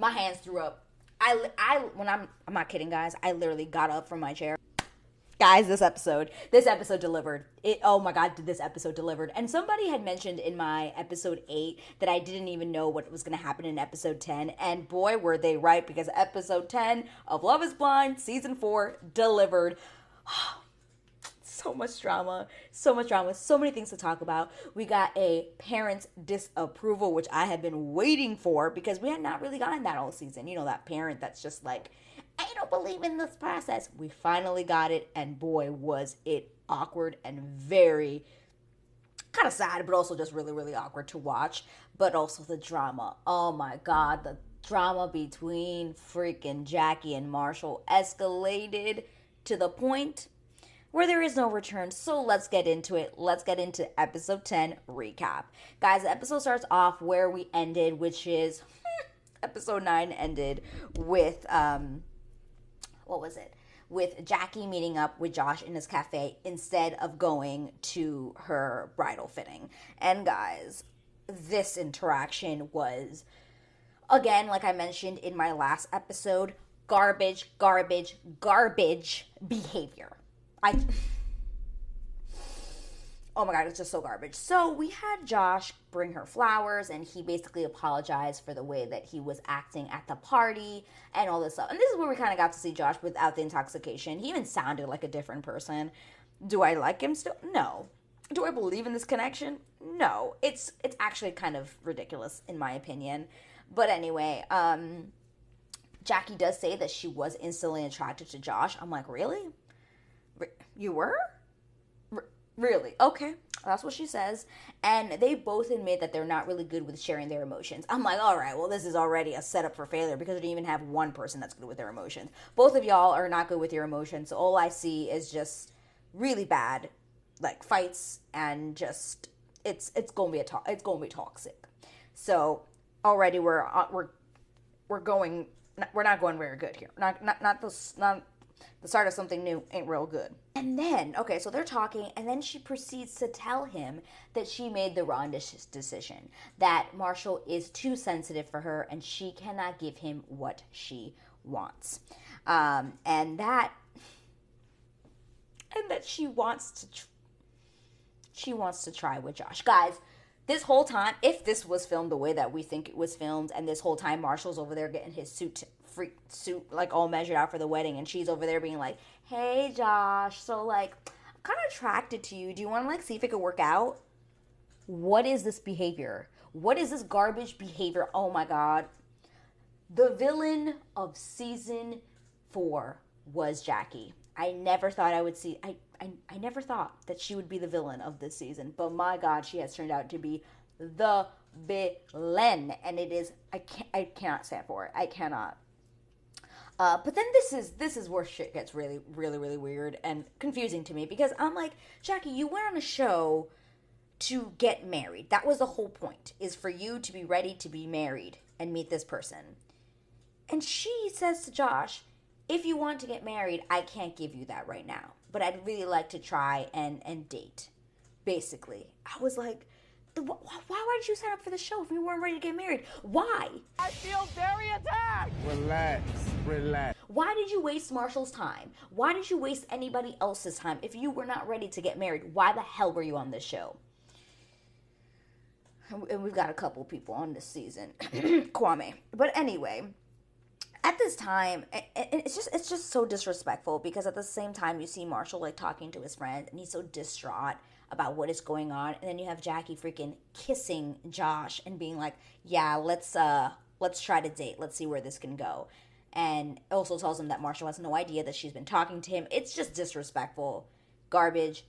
My hands threw up. I'm not kidding, guys. I literally got up from my chair. Guys, this episode delivered. Oh my God, did this episode delivered. And somebody had mentioned in my episode 8 that I didn't even know what was going to happen in episode 10. And boy, were they right, because episode 10 of Love is Blind, season 4, delivered. So much drama, so many things to talk about. We got a parent's disapproval, which I have been waiting for, because we had not really gotten that all season. You know, that parent that's just like, I don't believe in this process. We finally got it, and boy, was it awkward and very kind of sad, but also just really, really awkward to watch. But also the drama. Oh my God, the drama between freaking Jackie and Marshall escalated to the point where there is no return. So let's get into it. Let's get into episode 10 recap. Guys, the episode starts off where we ended, which is episode 9 ended with, what was it? With Jackie meeting up with Josh in his cafe instead of going to her bridal fitting. And guys, this interaction was, again, like I mentioned in my last episode, garbage behavior. Oh my God, it's just so garbage. So we had Josh bring her flowers, and he basically apologized for the way that he was acting at the party and all this stuff. And this is where we kind of got to see Josh without the intoxication. He even sounded like a different person. Do I like him still? No. Do I believe in this connection? No. It's actually kind of ridiculous in my opinion. But anyway, Jackie does say that she was instantly attracted to Josh. I'm like, really? You were? Really? Okay. That's what she says. And they both admit that they're not really good with sharing their emotions. I'm like, all right, well, this is already a setup for failure, because we don't even have one person that's good with their emotions. Both of y'all are not good with your emotions. So all I see is just really bad, like, fights, and just it's gonna be toxic. So already we're not going very good here. Not the start of something new ain't real good. And then, okay, so they're talking, and then she proceeds to tell him that she made the wrong decision, that Marshall is too sensitive for her, and she cannot give him what she wants, and that she wants to try with Josh. Guys, this whole time, if this was filmed the way that we think it was filmed, and this whole time Marshall's over there getting his suit like all measured out for the wedding, and she's over there being like, hey Josh, so like, I'm kind of attracted to you, do you want to like see if it could work out? What is this behavior? What is this garbage behavior? Oh my God. The villain of season 4 was Jackie. I never thought I would see, I never thought that she would be the villain of this season, but my God, she has turned out to be the villain, and it is, I cannot stand for it. I cannot. But then this is where shit gets really, really, really weird and confusing to me, because I'm like, Jackie, you went on a show to get married. That was the whole point, is for you to be ready to be married and meet this person. And she says to Josh, if you want to get married, I can't give you that right now, but I'd really like to try and date, basically. I was like, why did you sign up for the show if you weren't ready to get married? Why? I feel very attacked. Relax. Why did you waste Marshall's time? Why did you waste anybody else's time if you were not ready to get married? Why the hell were you on this show? And we've got a couple people on this season. Kwame. But anyway, at this time, it's just so disrespectful, because at the same time you see Marshall like talking to his friend, and he's so distraught about what is going on, and then you have Jackie freaking kissing Josh and being like, yeah, let's try to date, let's see where this can go, and also tells him that Marshall has no idea that she's been talking to him. It's just disrespectful. Garbage.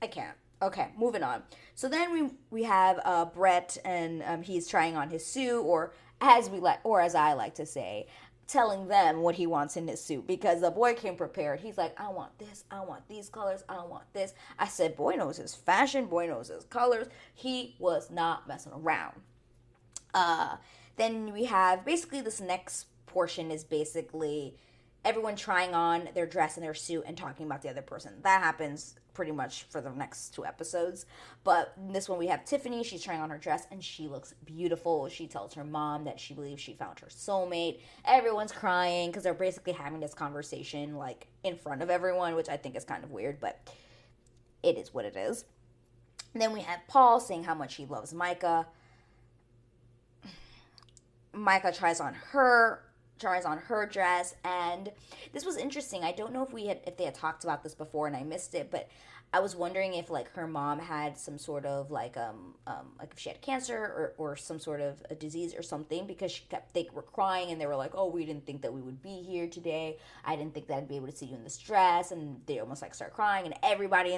I can't. Okay, moving on. So then we have Brett, and he's trying on his suit, or as I like to say, telling them what he wants in his suit, because the boy came prepared. He's like, I want this, I want these colors, I want this. I said, boy knows his fashion, boy knows his colors. He was not messing around. Then we have basically this next portion is basically everyone trying on their dress and their suit and talking about the other person. That happens pretty much for the next 2 episodes. But in this one we have Tiffany. She's trying on her dress and she looks beautiful. She tells her mom that she believes she found her soulmate. Everyone's crying because they're basically having this conversation like in front of everyone, which I think is kind of weird, but it is what it is. And then we have Paul saying how much he loves Micah. Micah tries on her dress, and this was interesting. I don't know if they had talked about this before and I missed it, but I was wondering if like her mom had some sort of like if she had cancer or some sort of a disease or something, because they were crying and they were like, oh, we didn't think that we would be here today. I didn't think that I'd be able to see you in this dress, and they almost like start crying, and everybody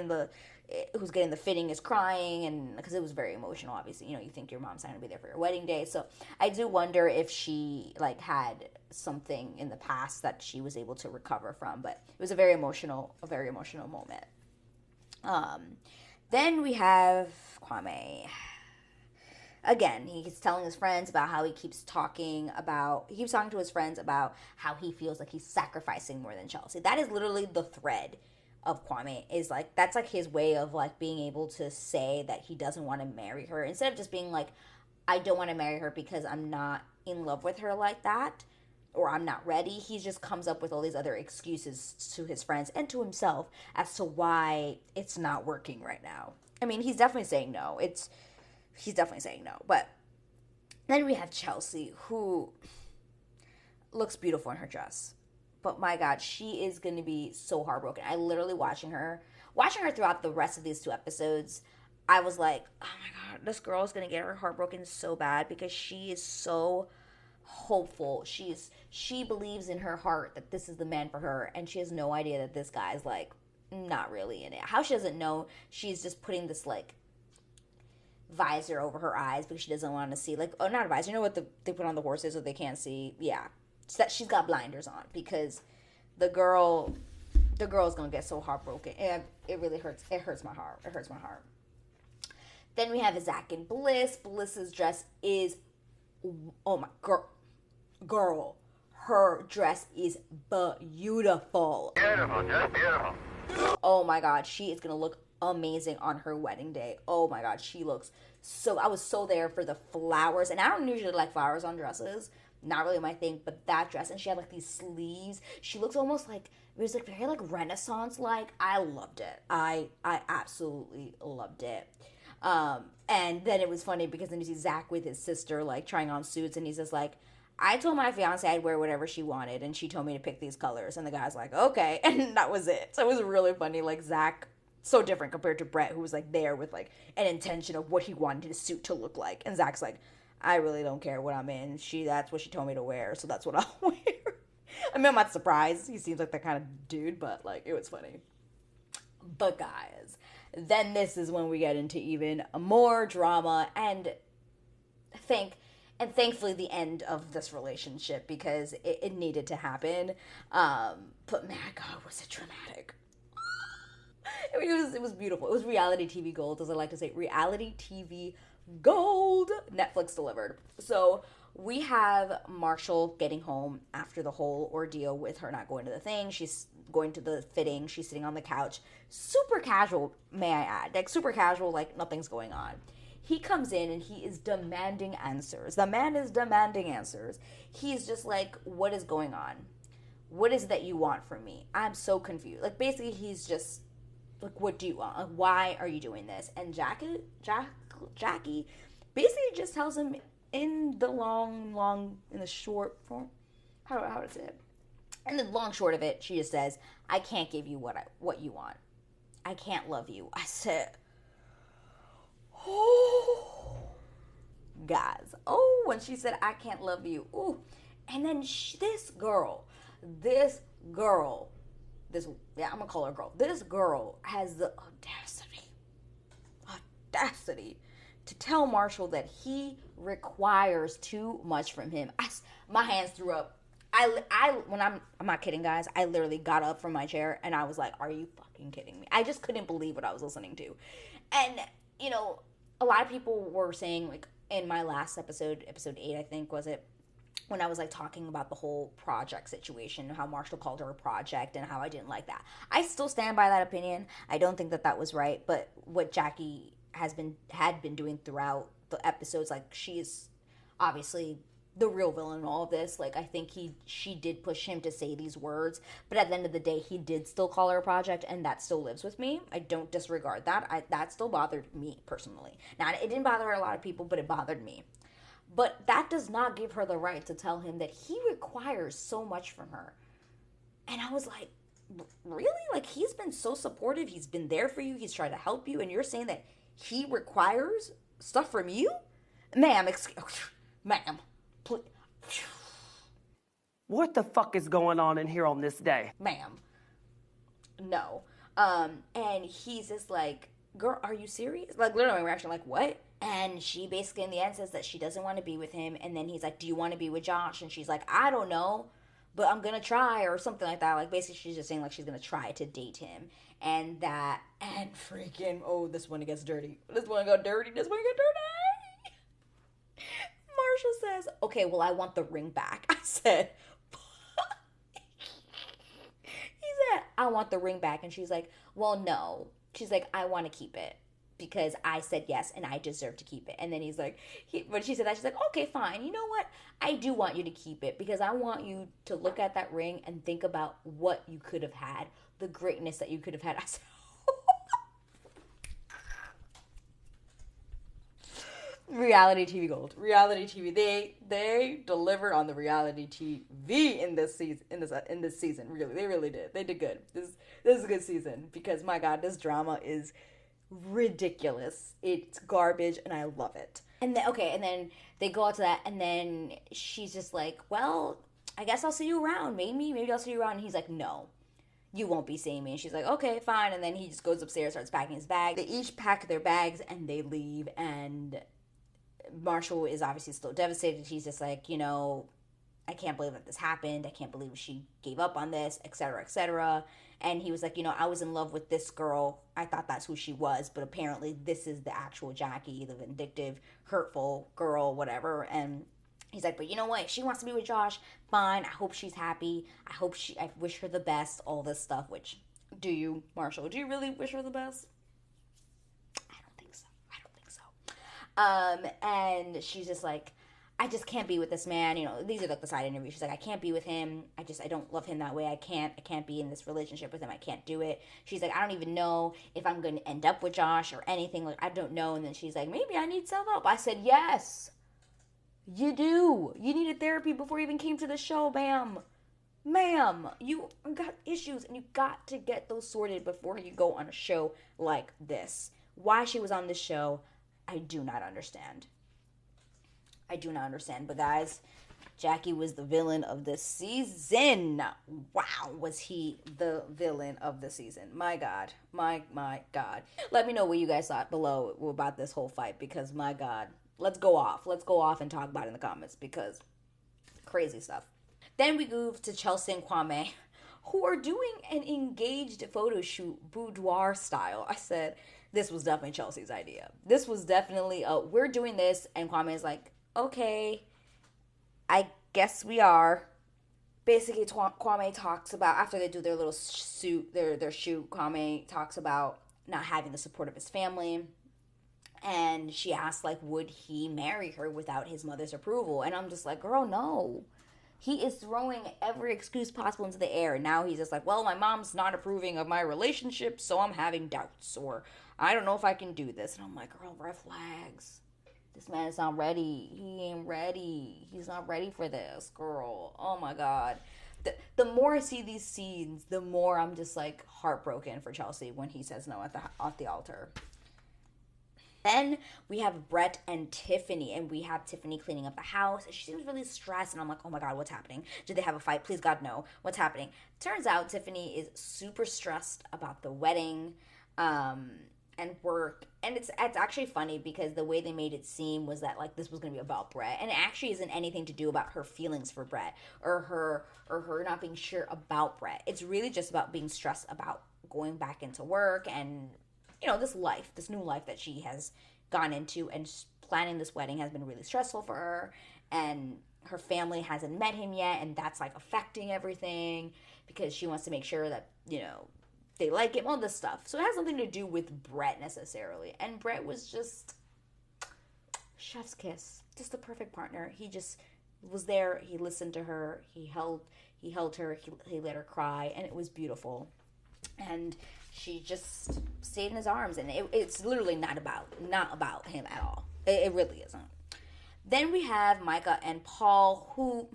who's getting the fitting is crying, and because it was very emotional. Obviously, you think your mom's not gonna be there for your wedding day, so I do wonder if she like had something in the past that she was able to recover from. But it was a very emotional moment. Then we have Kwame. Again, he's telling his friends about how he keeps talking to his friends about how he feels like he's sacrificing more than Chelsea. That is literally the thread of Kwame, is like, that's like his way of like being able to say that he doesn't want to marry her, instead of just being like, I don't want to marry her because I'm not in love with her like that, or I'm not ready. He just comes up with all these other excuses to his friends and to himself as to why it's not working right now. I mean, he's definitely saying no. He's definitely saying no. But then we have Chelsea, who looks beautiful in her dress. But my God, she is going to be so heartbroken. I literally watching her throughout the rest of these 2 episodes, I was like, oh my God, this girl is going to get her heart broken so bad, because she is so hopeful. She believes in her heart that this is the man for her, and she has no idea that this guy's like not really in it. How she doesn't know, she's just putting this like visor over her eyes because she doesn't want to see, like, oh, not a visor, you know what they put on the horses so they can't see. Yeah, it's that she's got blinders on, because the girl's gonna get so heartbroken, and it really hurts. It hurts my heart. Then we have Zach and Bliss. Bliss's dress is, oh my girl, her dress is beautiful. Beautiful, just beautiful. Oh my God, she is gonna look amazing on her wedding day. Oh my God, she looks so. I was so there for the flowers, and I don't usually like flowers on dresses. Not really my thing, but that dress, and she had like these sleeves. She looks almost like, it was like very like Renaissance like. I loved it. I absolutely loved it. And then it was funny because then you see Zach with his sister like trying on suits, and he's just like, I told my fiance I'd wear whatever she wanted, and she told me to pick these colors, and the guy's like, okay, and that was it. So it was really funny. Like, Zach, so different compared to Brett, who was like there with like an intention of what he wanted his suit to look like, and Zach's like, I really don't care what I'm in. That's what she told me to wear, so that's what I'll wear. I mean, I'm not surprised. He seems like that kind of dude, but like, it was funny. But guys, then this is when we get into even more drama and thankfully the end of this relationship, because it needed to happen. But man, God, was it dramatic. It was beautiful. It was reality TV gold, as I like to say. Reality TV gold. Netflix delivered. So we have Marshall getting home after the whole ordeal with her not going to the thing. She's going to the fitting. She's sitting on the couch. Super casual, may I add. Like, super casual, like nothing's going on. He comes in and he is demanding answers. The man is demanding answers. He's just like, what is going on? What is it that you want from me? I'm so confused. Like, basically, he's just like, what do you want? Like, why are you doing this? And Jackie basically just tells him in the short form, how to say it? In the long short of it, she just says, I can't give you what you want. I can't love you. I said, oh, guys. Oh, when she said, I can't love you. Ooh. And then this girl, I'm going to call her girl. This girl has the audacity to tell Marshall that he requires too much from him. My hands threw up. I'm not kidding, guys. I literally got up from my chair and I was like, are you fucking kidding me? I just couldn't believe what I was listening to. And, a lot of people were saying, like, in my last episode 8, I think, was it? when I was like talking about the whole project situation, how Marshall called her a project and how I didn't like that. I still stand by that opinion. I don't think that that was right, but what Jackie had been doing throughout the episodes, like she's obviously the real villain in all of this. Like I think she did push him to say these words, but at the end of the day, he did still call her a project, and that still lives with me. I don't disregard that. That still bothered me personally. Now it didn't bother a lot of people, but it bothered me. But that does not give her the right to tell him that he requires so much from her. And I was like, really? Like, he's been so supportive. He's been there for you. He's tried to help you. And you're saying that he requires stuff from you? Ma'am, ma'am, please. What the fuck is going on in here on this day? Ma'am, no. And he's just like, girl, are you serious? Like, literally, my reaction, like, what? And she basically in the end says that she doesn't want to be with him. And then he's like, do you want to be with Josh? And she's like, I don't know, but I'm going to try, or something like that. Like, basically she's just saying like she's going to try to date him. And freaking, oh, this one gets dirty. This one got dirty. Marshall says, okay, well, I want the ring back. I said, he said, I want the ring back. And she's like, well, no. She's like, I want to keep it, because I said yes and I deserve to keep it. And then he's like, when she said that, she's like, okay, fine. You know what? I do want you to keep it, because I want you to look at that ring and think about what you could have had, the greatness that you could have had. I said, reality TV gold. Reality TV. They delivered on the reality TV in this season. In this season, really, they really did. They did good. This is a good season, because my God, this drama is ridiculous. It's garbage, and I love it. And then they go out to that, and then she's just like, well, I guess I'll see you around. Maybe I'll see you around. And he's like, no, you won't be seeing me. And she's like, okay, fine. And then he just goes upstairs, starts packing his bag. They each pack their bags and they leave. And Marshall is obviously still devastated. He's just like, you know, I can't believe that this happened. I can't believe she gave up on this, etc., etc. And he was like, you know, I was in love with this girl. I thought that's who she was, but apparently this is the actual Jackie, the vindictive, hurtful girl, whatever. And he's like, but you know what? If she wants to be with Josh, fine. I hope she's happy. I wish her the best, all this stuff. Which, do you, Marshall? Do you really wish her the best? I don't think so. And she's just like, I just can't be with this man. You know, these are like the side interviews. She's like, I can't be with him. I don't love him that way. I can't be in this relationship with him. I can't do it. She's like, I don't even know if I'm going to end up with Josh or anything. Like, I don't know. And then she's like, maybe I need self-help. I said, yes, you do. You needed therapy before you even came to the show, ma'am. Ma'am, you got issues, and you got to get those sorted before you go on a show like this. Why she was on this show, I do not understand. But guys, Jackie was the villain of this season. Wow, was he the villain of the season? My God. My God. Let me know what you guys thought below about this whole fight, because my God. Let's go off and talk about it in the comments, because crazy stuff. Then we move to Chelsea and Kwame, who are doing an engaged photo shoot boudoir style. I said, this was definitely Chelsea's idea. This was definitely, we're doing this, and Kwame is like, okay, I guess we are. Basically, Kwame talks about, after they do their little shoot, their shoot, Kwame talks about not having the support of his family. And she asks, like, would he marry her without his mother's approval? And I'm just like, girl, no. He is throwing every excuse possible into the air. Now he's just like, well, my mom's not approving of my relationship, so I'm having doubts. Or, I don't know if I can do this. And I'm like, girl, red flags. This man is not ready. He ain't ready. He's not ready for this, girl. Oh, my God. The more I see these scenes, the more I'm just, like, heartbroken for Chelsea when he says no at the altar. Then we have Brett and Tiffany, and we have Tiffany cleaning up the house. She seems really stressed, and I'm like, oh my God, what's happening? Did they have a fight? Please, God, no. What's happening? Turns out Tiffany is super stressed about the wedding and work. And it's actually funny, because the way they made it seem was that, like, this was going to be about Brett. And it actually isn't anything to do about her feelings for Brett or her not being sure about Brett. It's really just about being stressed about going back into work and, you know, this new life that she has gone into, and planning this wedding has been really stressful for her. And her family hasn't met him yet, and that's like affecting everything because she wants to make sure that, you know, they like him, all this stuff. So it has nothing to do with Brett necessarily. And Brett was just chef's kiss, just the perfect partner. He just was there. He listened to her. He held her. He let her cry, and it was beautiful. And she just stayed in his arms, and it's literally not about him at all. It really isn't. Then we have Micah and Paul, who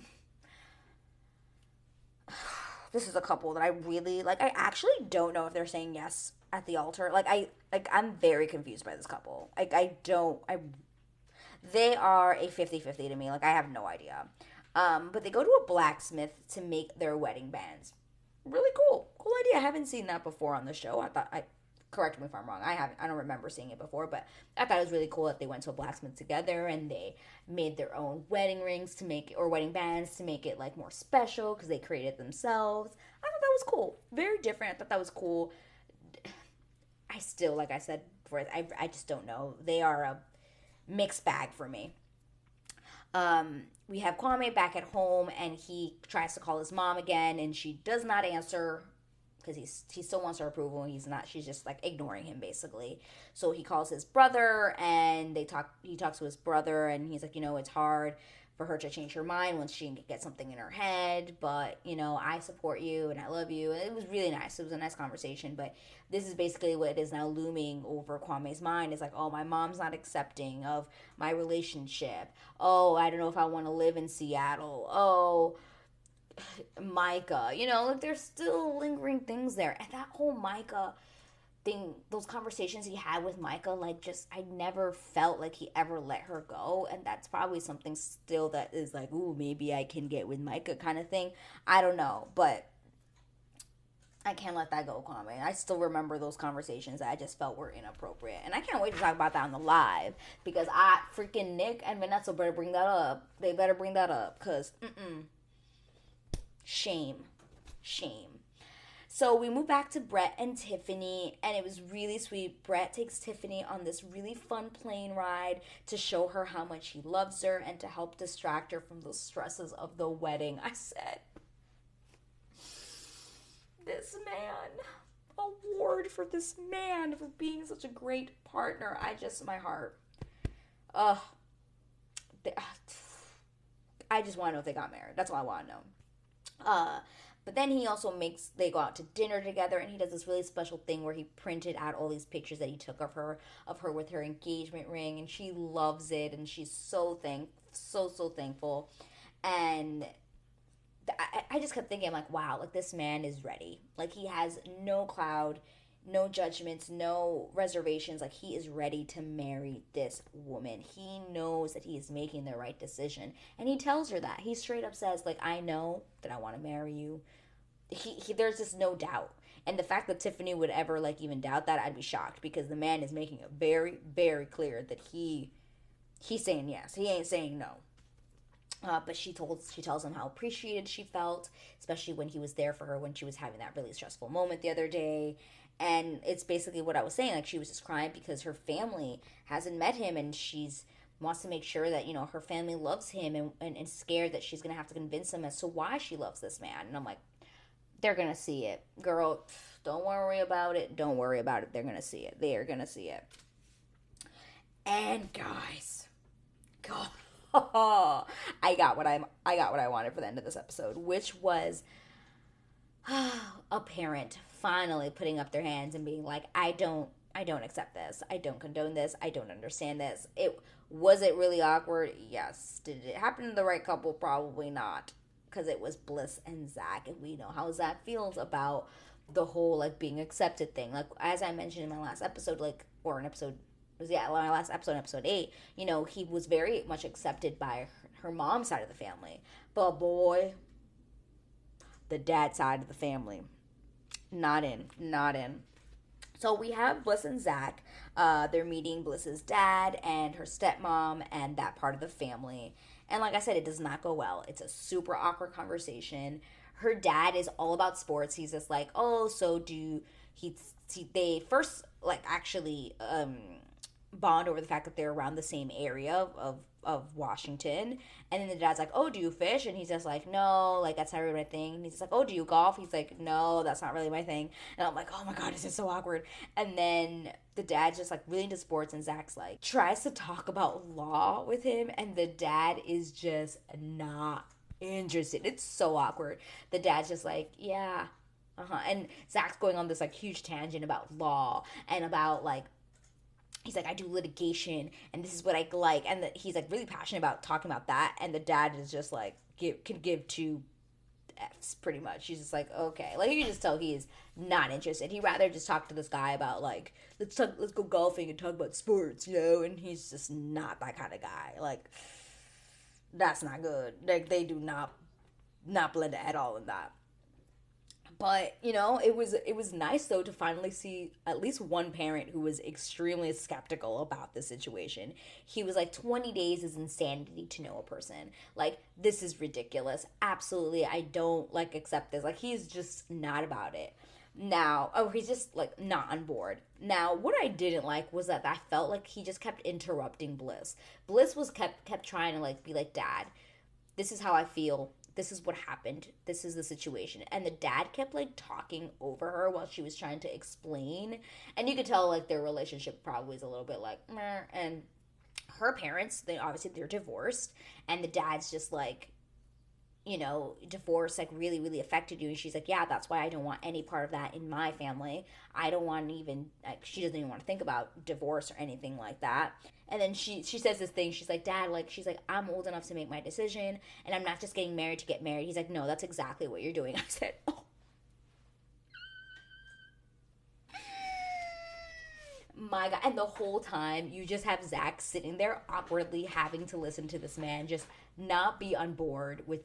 this is a couple that I really like. I actually don't know if they're saying yes at the altar. I'm very confused by this couple. They are a 50-50 to me. Like, I have no idea. But they go to a blacksmith to make their wedding bands. Really cool idea. I haven't seen that before on the show. Correct me if I'm wrong. I don't remember seeing it before, but I thought it was really cool that they went to a blacksmith together and they made their own wedding rings or wedding bands to make it like more special because they created it themselves. I thought that was cool. Very different. I thought that was cool. I still, like I said before, I just don't know. They are a mixed bag for me. We have Kwame back at home, and he tries to call his mom again, and she does not answer because he still wants her approval, and she's just like ignoring him basically. So he calls his brother, and he talks to his brother, and he's like, you know, it's hard for her to change her mind once she gets something in her head, but, you know, I support you and I love you. And it was really nice. It was a nice conversation, but this is basically what is now looming over Kwame's mind. Is like, oh, my mom's not accepting of my relationship. Oh, I don't know if I want to live in Seattle. Oh, Micah, you know, like there's still lingering things there. And that whole Micah thing, those conversations he had with Micah, like, just, I never felt like he ever let her go. And that's probably something still that is like, ooh, maybe I can get with Micah kind of thing. I don't know, but I can't let that go, Kwame. I still remember those conversations that I just felt were inappropriate. And I can't wait to talk about that on the live, because freaking Nick and Vanessa better bring that up. They better bring that up, because, shame. So we move back to Brett and Tiffany, and it was really sweet. Brett takes Tiffany on this really fun plane ride to show her how much he loves her and to help distract her from the stresses of the wedding. I said, this man, award for this man for being such a great partner. My heart. I just want to know if they got married. That's all I want to know. But then they go out to dinner together, and he does this really special thing where he printed out all these pictures that he took of her with her engagement ring, and she loves it, and she's so thankful. And I just kept thinking, like, wow, like, this man is ready. Like, he has no cloud, no judgments, no reservations. Like, he is ready to marry this woman. He knows that he is making the right decision. And he tells her that. He straight up says, like, I know that I want to marry you. There's just no doubt. And the fact that Tiffany would ever, like, even doubt that, I'd be shocked, because the man is making it very, very clear that he's saying yes. He ain't saying no. But she tells him how appreciated she felt, especially when he was there for her when she was having that really stressful moment the other day. And it's basically what I was saying. Like, she was just crying because her family hasn't met him, and wants to make sure that, you know, her family loves him, and scared that she's going to have to convince them as to why she loves this man. And I'm like, they're going to see it. Girl, don't worry about it. Don't worry about it. They're going to see it. They are going to see it. And guys, God, I got what I wanted for the end of this episode, which was a parent finally putting up their hands and being like, I don't accept this. I don't condone this. I don't understand this. Was it really awkward? Yes. Did it happen to the right couple? Probably not, because it was Bliss and Zach, and we know how Zach feels about the whole, like, being accepted thing. Like, as I mentioned in my last episode, my last episode, episode 8, you know, he was very much accepted by her mom's side of the family. But boy, the dad side of the family, not in. So we have Bliss and Zach. They're meeting Bliss's dad and her stepmom and that part of the family. And like I said, it does not go well. It's a super awkward conversation. Her dad is all about sports. He's just like, oh, so they first, like, actually, bond over the fact that they're around the same area of Washington. And then the dad's like, oh, do you fish? And he's just like, no, like, that's not really my thing. And he's just like, oh, do you golf? He's like, no, that's not really my thing. And I'm like, oh my God, this is so awkward. And then the dad's just like really into sports, and Zach's like tries to talk about law with him, and the dad is just not interested. It's so awkward. The dad's just like, yeah, and Zach's going on this like huge tangent about law and about like, he's like, I do litigation and this is what I like, and he's like really passionate about talking about that, and the dad is just like can give two F's pretty much. He's just like, okay, like you can just tell he is not interested. He'd rather just talk to this guy about like, let's go golfing and talk about sports, you know, and he's just not that kind of guy. Like, that's not good. Like, they do not blend at all in that. But, you know, it was nice, though, to finally see at least one parent who was extremely skeptical about the situation. He was like, 20 days is insanity to know a person. Like, this is ridiculous. Absolutely, I don't, like, accept this. Like, he's just not about it. Now, he's just, like, not on board. Now, what I didn't like was that I felt like he just kept interrupting Bliss. Bliss was kept trying to, like, be like, Dad, this is how I feel. This is what happened. This is the situation. And the dad kept, like, talking over her while she was trying to explain. And you could tell, like, their relationship probably is a little bit, like, meh. And her parents, they're divorced. And the dad's just, like, you know, divorce, like, really, really affected you. And she's like, yeah, that's why I don't want any part of that in my family. I don't want to even, like, she doesn't even want to think about divorce or anything like that. And then she says this thing, she's like, Dad, like, she's like, I'm old enough to make my decision, and I'm not just getting married to get married. He's like, no, that's exactly what you're doing. I said, oh. My God. And the whole time, you just have Zach sitting there awkwardly having to listen to this man just not be on board with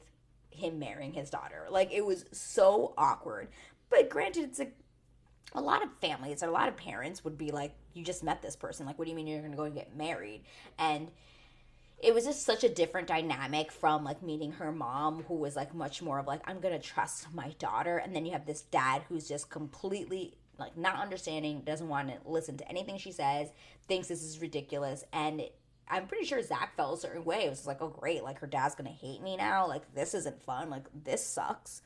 him marrying his daughter. Like, it was so awkward. But granted, it's a lot of families and a lot of parents would be like, you just met this person. Like, what do you mean you're going to go and get married? And it was just such a different dynamic from, like, meeting her mom, who was, like, much more of, like, I'm going to trust my daughter. And then you have this dad who's just completely, like, not understanding, doesn't want to listen to anything she says, thinks this is ridiculous. And I'm pretty sure Zach felt a certain way. It was just like, oh, great. Like, her dad's going to hate me now. Like, this isn't fun. Like, this sucks.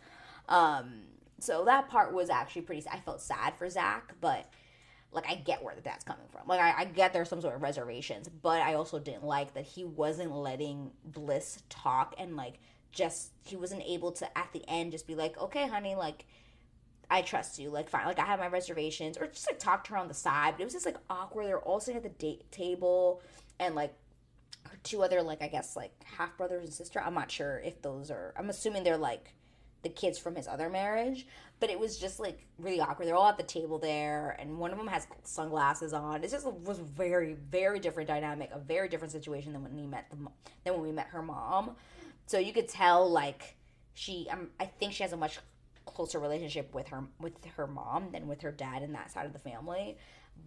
So that part was actually pretty, I felt sad for Zach, but, like, I get where the dad's coming from. Like, I get there's some sort of reservations, but I also didn't like that he wasn't letting Bliss talk, and, like, just, he wasn't able to, at the end, just be like, okay, honey, like, I trust you, like, fine, like, I have my reservations, or just, like, talk to her on the side. But it was just, like, awkward. They're all sitting at the table, and, like, her two other, like, I guess, like, half brothers and sister, I'm not sure if those are, I'm assuming they're, like, the kids from his other marriage, but it was just, like, really awkward. They're all at the table there, and one of them has sunglasses on. It just was very, very different dynamic, a very different situation than when we met her mom. So you could tell, like, I think she has a much closer relationship with her mom than with her dad in that side of the family.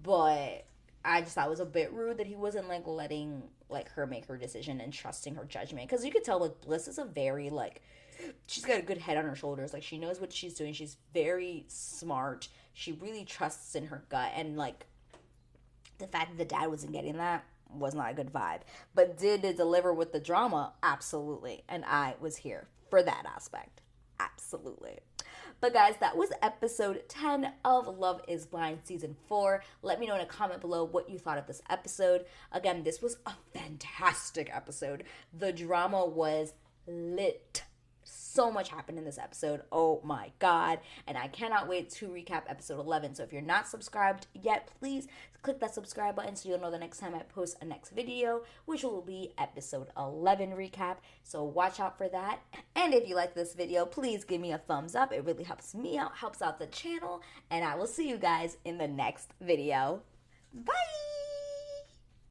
But I just thought it was a bit rude that he wasn't, like, letting, like, her make her decision and trusting her judgment, because you could tell, like, Bliss is a very, like, she's got a good head on her shoulders. Like, she knows what she's doing. She's very smart. She really trusts in her gut. And, like, the fact that the dad wasn't getting that was not a good vibe. But did it deliver with the drama? Absolutely. And I was here for that aspect. Absolutely. But guys, that was episode 10 of Love is Blind season 4. Let me know in a comment below what you thought of this episode. Again, this was a fantastic episode. The drama was lit. So much happened in this episode. Oh my God. And I cannot wait to recap episode 11. So if you're not subscribed yet, please click that subscribe button so you'll know the next time I post a next video, which will be episode 11 recap. So watch out for that. And if you like this video, please give me a thumbs up. It really helps me out, helps out the channel. And I will see you guys in the next video. Bye!